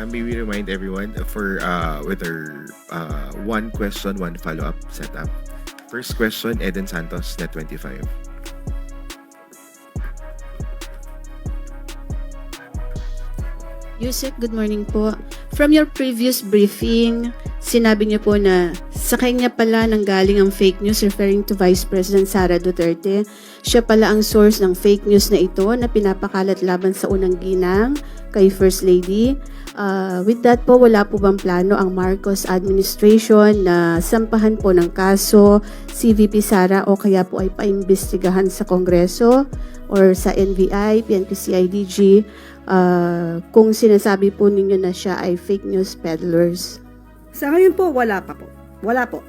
May we remind everyone for with our one question, one follow-up setup. First question, Eden Santos, Net 25. Yusek, good morning po. From your previous briefing, sinabi niyo po na sa kanya pala nanggaling ang fake news referring to Vice President Sara Duterte. Siya pala ang source ng fake news na ito na pinapakalat laban sa unang ginang kay First Lady. With that po, wala po bang plano ang Marcos administration na sampahan po ng kaso si VP Sara o kaya po ay paimbestigahan sa Kongreso or sa NBI, PNP, CIDG kung sinasabi po ninyo na siya ay fake news peddlers? Sa ngayon po, wala pa po. Wala po.